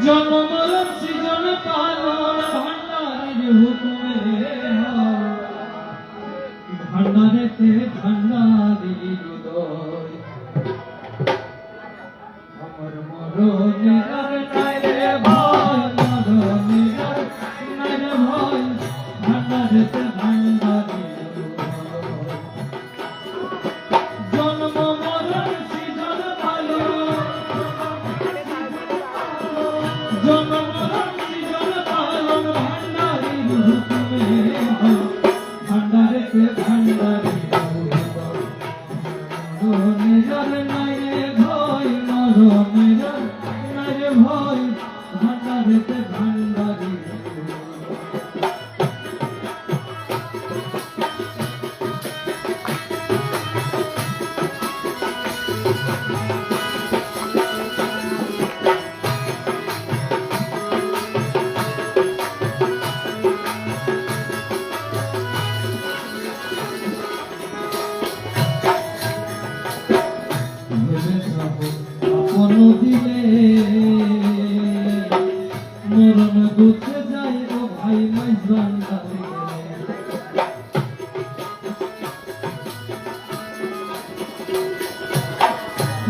জনমরণ সৃজন পালন ভান্ডারের হুকুমে ভান্ডারেতে ভান্ডারি হৃদয় আমার মরণের নাই রে ভয় মরণের নাই রে ভয় ভান্ডারেতে ভান্ডারি জন্ম মরণ সৃজন পালন জনমরণ সৃজন পালন ভান্ডারি হুকুমে ভান্ডারেতে ভান্ডারি মরণের নাই রে ভয় মরণের নাই রে ভয় ভান্ডারেতে ভান্ডারি মরণ দুঃখে যায় ও ভাই মাই ভান্ডারি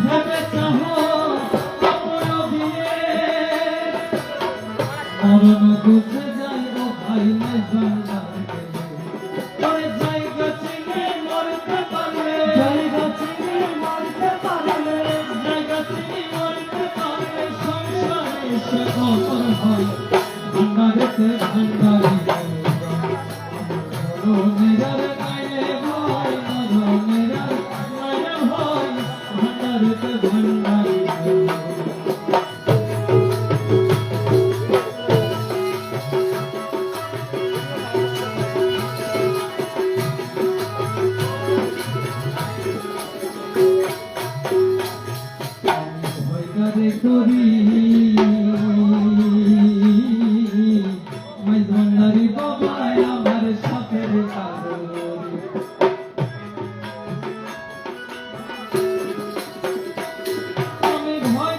ভেবে চাহো আপন দিয়ে মরণ দুঃখে যায় ও ভাই মাই ভান্ডারি জায়গা চিনে মরতে পারলে জায়গা চিনে মরতে পারলে জায়গা চিনে মরতে পারলে সংসারে সে কখন হয় ভান্ডারেতে ভান্ডারি মরণের নাই রে ভয় মরণের নাই রে ভয় ভান্ডারেতে ভান্ডারি করি মাই ভান্ডারি বাবা আমার সাথের আমি ভয়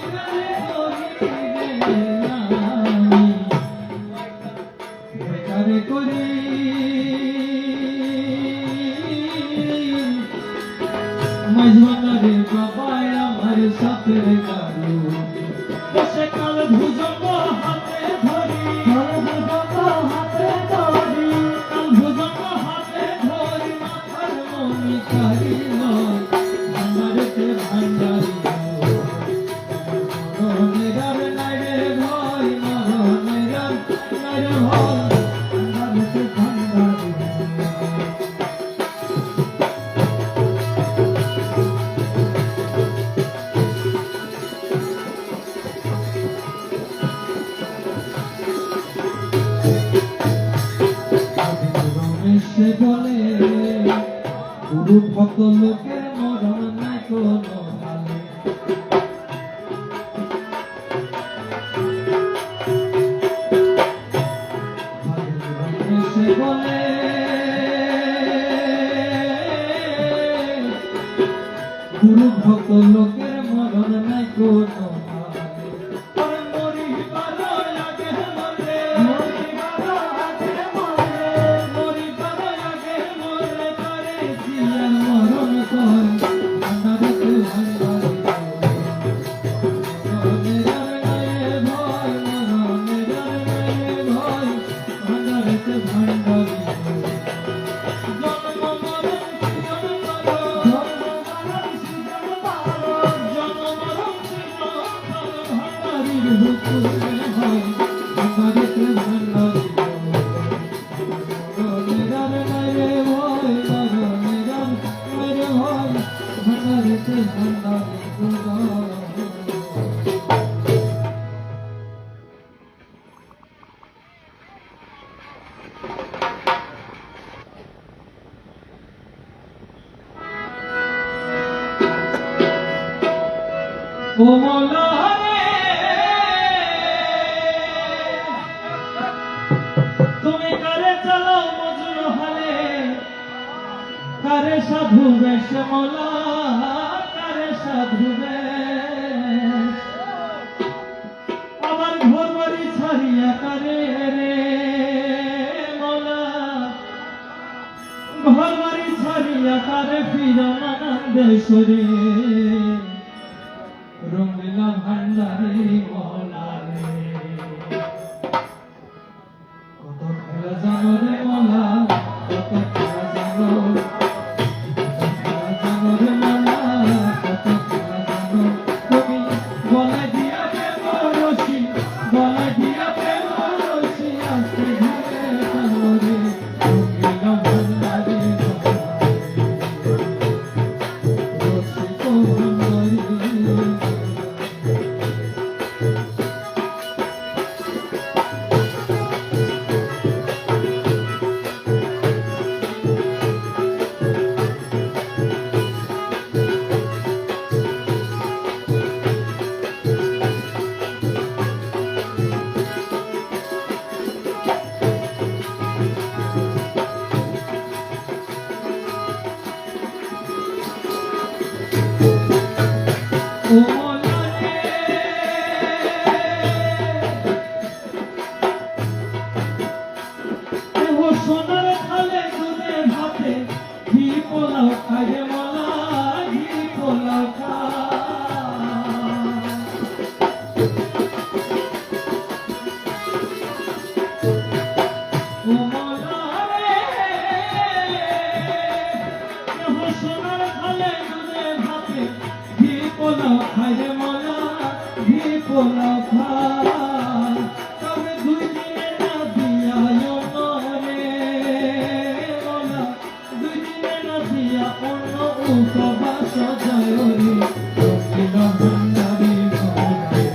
করে করি মাই ভান্ডারি বাবা আমার সাথের কারু বসে কাল ভুজঙ্গ হাতে ধরি কাল ভুজঙ্গ হাতে ধরি কাল ভুজঙ্গ হাতে ধরি মাথার মনি কারি নয় ভান্ডারেতে ভান্ডারি মরণের নাই রে ভয় মরণের নাই রে ভয় ভান্ডারেতে ভান্ডারি সে বলে গুরু ভক্ত লোকের মরণ নাই কোনো হালে সে বলে গুরু ভক্ত লোকের মরণ নাই কোনো ও মৌলা রে, তুমি কারে চালাও মজনু হালে, কারে সাধু বেশ মৌলা, কারে সাধু বেশ, আমার ঘর বাড়ি ছাড়িয়া কারে রে মৌলা, ঘর বাড়ি ছাড়িয়া কারে ফিরো আনন্দেশ্বরী, রঙিলা ভান্ডারি মৌলা রে, কত খেলা জানো রে মৌলা, কত খেলা জানো, কত খেলা জানো রে মৌলা, কত খেলা জানো, তুমি গলায় দিয়া প্রেম রশি, গলায় দিয়া প্রেম রশি, আজকে ঘুরে টানো রে, রঙিলা ভান্ডারি মৌলা রে, রশি তো ভান্ডারি। ও মৌলা রে, দেহ সোনার থালে দুধে ভাতে, ঘি পোলাও খাই রে মৌলা, ঘি পোলাও খাই। ও মৌলা রে, দেহ সোনার থালে দুধে ভাতে, ঘি পোলাও খাই রে মৌলা, ঘি পোলাও খাই। তবে দুই দিনে না দিয়া অন্য রে মৌলা, দুই দিনে না দিয়া অন্য উপবাস যায় রে, রঙিলা ভান্ডারি মৌলা রে,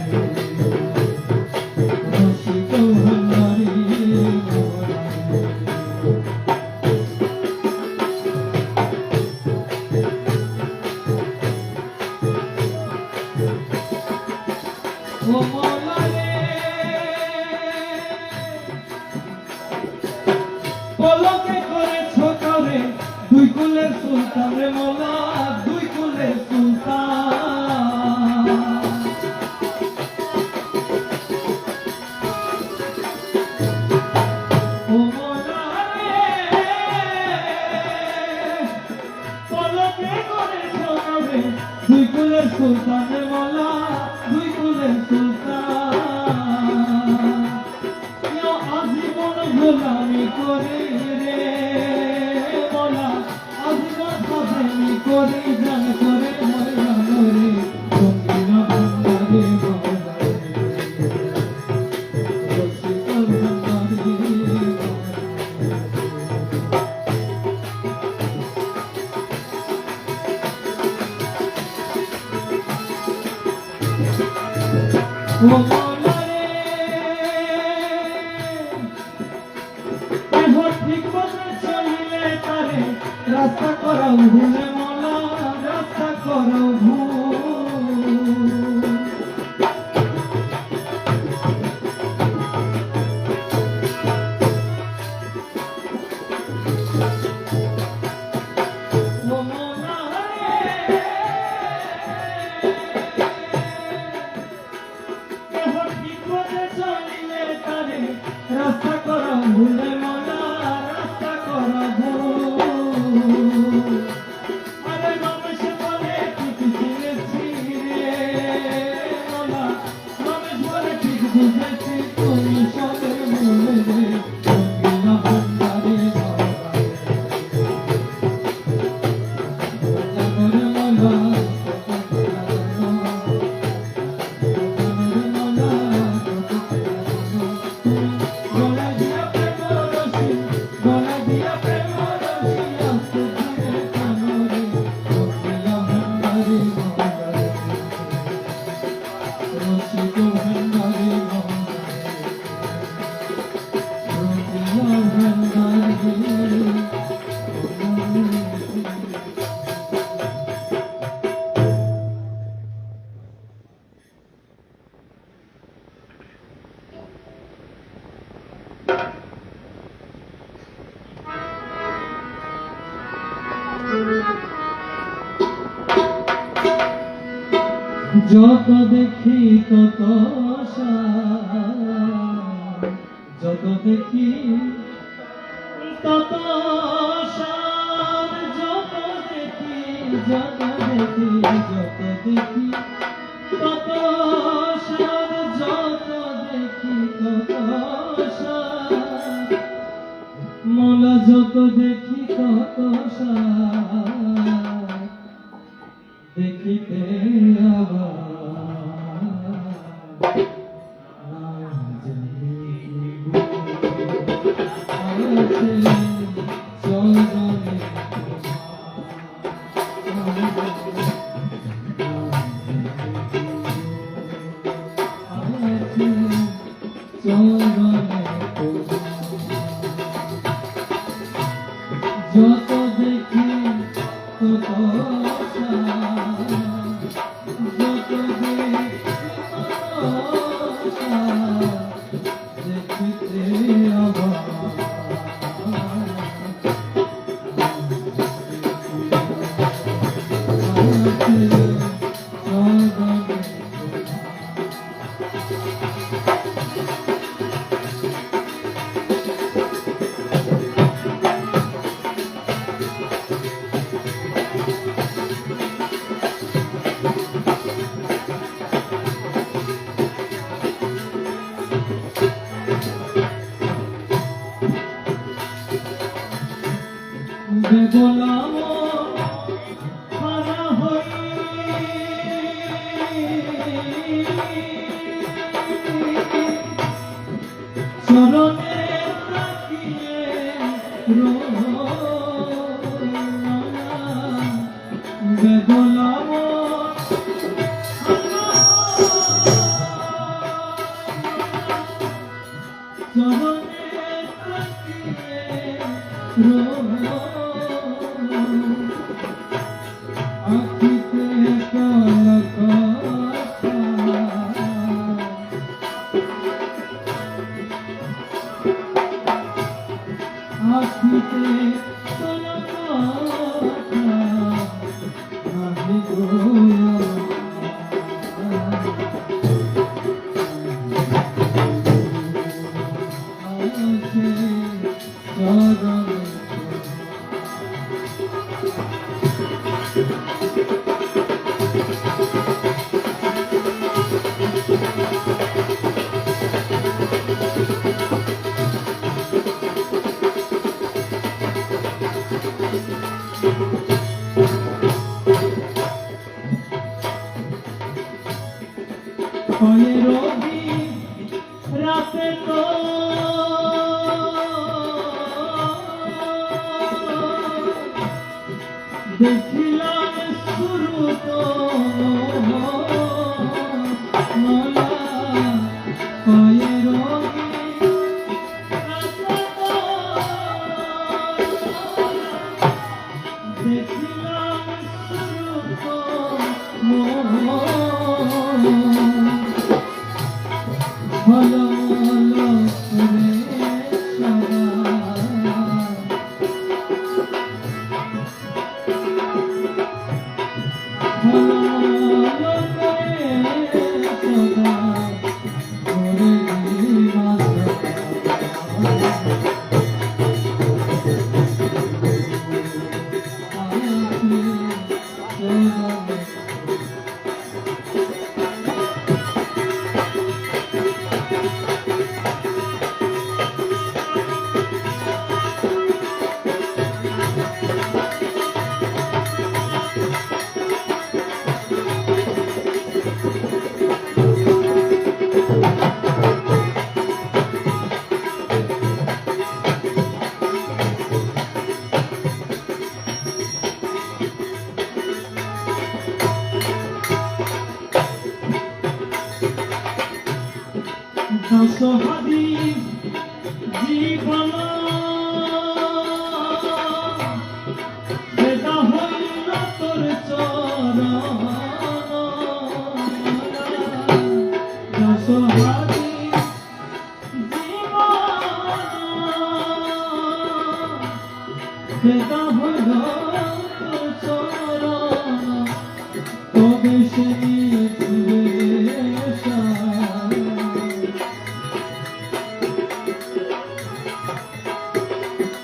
রসিক ভান্ডারি মৌলা রে। ও মৌলা রে, পলকে করেছ করে দুই কুলের সুলতান রে মৌলা, দুই কুলের সুলতান। ও মৌলা রে, পলকে করেছ করে দুই কুলের সুলতান রে মৌলা, দুই কুলের সুলতান। কেউ আজীবন গোলামি করে রে মৌলা, আজীবন খাদেমি করে, জান করে হয়রান রে, রঙিলা ভান্ডারি মৌলা রে, রসিক ভান্ডারি মৌলা রে। ও মৌলা রে, দেহ ঠিক পথে চলিলে তারে রাস্তা করাও ভুলে মৌলা, রাস্তা করাও ভুল। ও মৌলা রে, দেহ ঠিক পথে চলিলে তারে রাস্তা করাও ভুলে মৌলা, রাস্তা করাও ভুল। আরে রমেশ বলে ঠিক চিনেছি রে মৌলা, রমেশ বলে ঠিক বুঝেছি, তুমি সবের মূলে রে, রঙিলা ভান্ডারি মৌলা রে, জানো রে মৌলা, কত খেলা জানো, জানো রে মৌলা, কত খেলা জানো, তুমি গলায় দিয়া প্রেম যত দেখি তত যত দেখি তত যত দেখি যত দেখি যত দেখি তত যত দেখি তত মোলা যত দেখি তত দেখিতে যত দেখি তত যত দেখিতে বেগলাম হারা হই চরণে তাকিয়ে বেগলাম চরণে তাকিয়ে আখিতে আখিতে রাতে তো দেখিলাম শুরু তো মোলা পায়ের দেখিলাম শুরু তো হলো হলো করে দশহাদি জীবন সেটা হইল চরণ তবে সে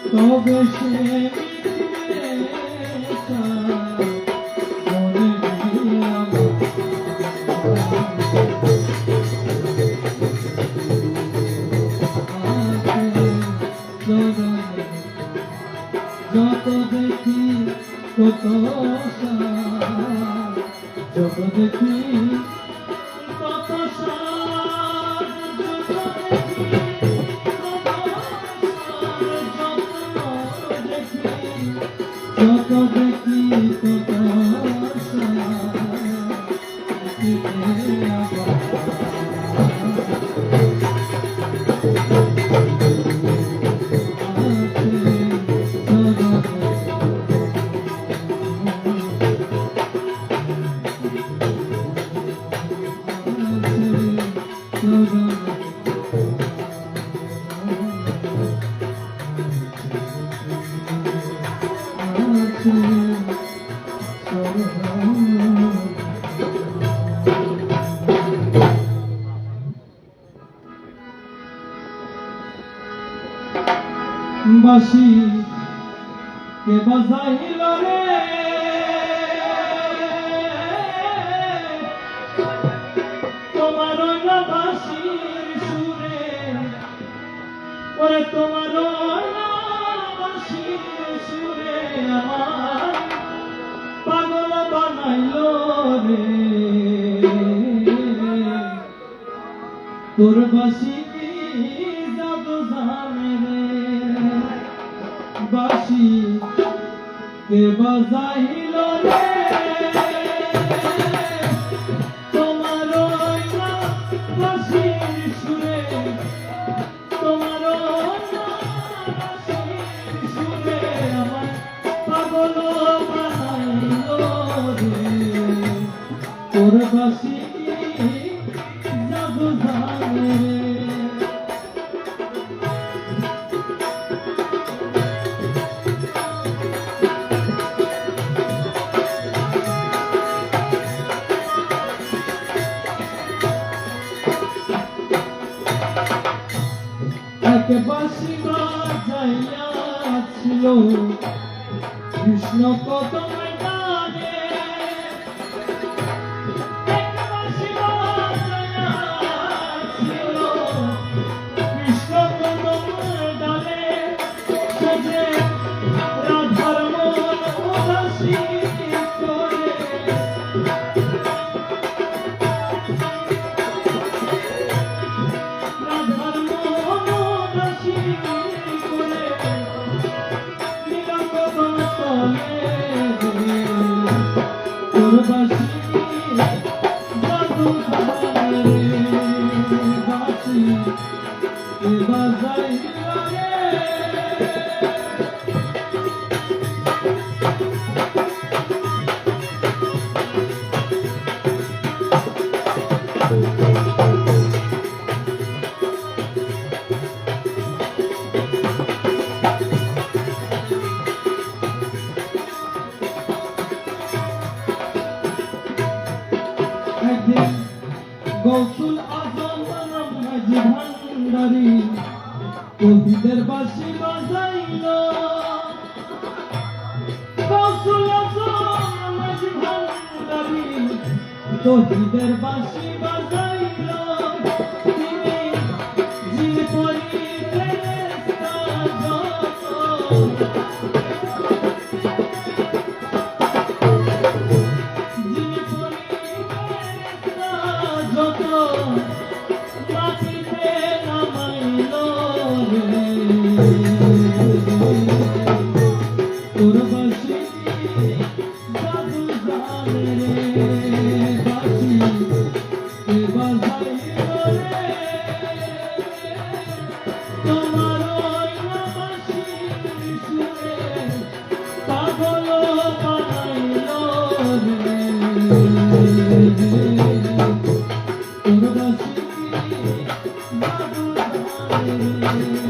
তবে সে যত দেখি তত যত দেখি তত যত দেখি তত বাঁশি কে বাজাইল রে তোমার বাঁশির সুরে ওরে তোমার বাঁশির সুরে আমার পাগল বানাইল রে তোর বাঁশি কি জাদু জানে রে বাঁশি কে বাজাইল রে তোমার বাঁশির সুরে তোমার বাঁশির সুরে আমার পাগল বানাইল রে তোর বাঁশি জাদু জানে রে বাঁশি বাজাইয়াছিল কৃষ্ণ কত ময়দানে বাঁশি বাজাইয়াছিল কৃষ্ণ কত ময়দানে সে যে রাধার মন উদাসী করে রাধার তোর বাঁশি জাদু জানে রে বাঁশি কে বাজাইল রে গৌসুল আজম মাঝি ভান্ডারি তৌহিদের বাঁশি বাজাইল গৌসুল আজম মাঝি ভান্ডারি তৌহিদের বাঁশি বাজাইল তিনি জিন পরি ফেরেশতা যত মাটিতে নামাইল রে তোর বাঁশি জাদু জানে রে বাঁশি কে বাজাইল রে তোমার বাঁশির সুরে পাগল বানাইল রে তোর বাঁশি জাদু জানে রে